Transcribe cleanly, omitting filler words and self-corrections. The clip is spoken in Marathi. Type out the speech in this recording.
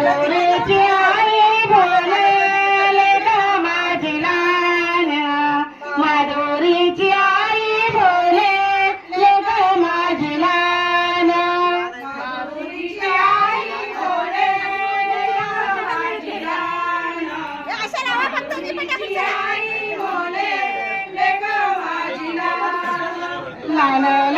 माधुरीची आई बोले लेक माझी लहान माधुरीची आई बोले लेक माझी लहान माधुरीची आई बोले लेक माझी लहान अशा लावा फक्त तुम्ही पटापट आई बोले लेक माझी लहान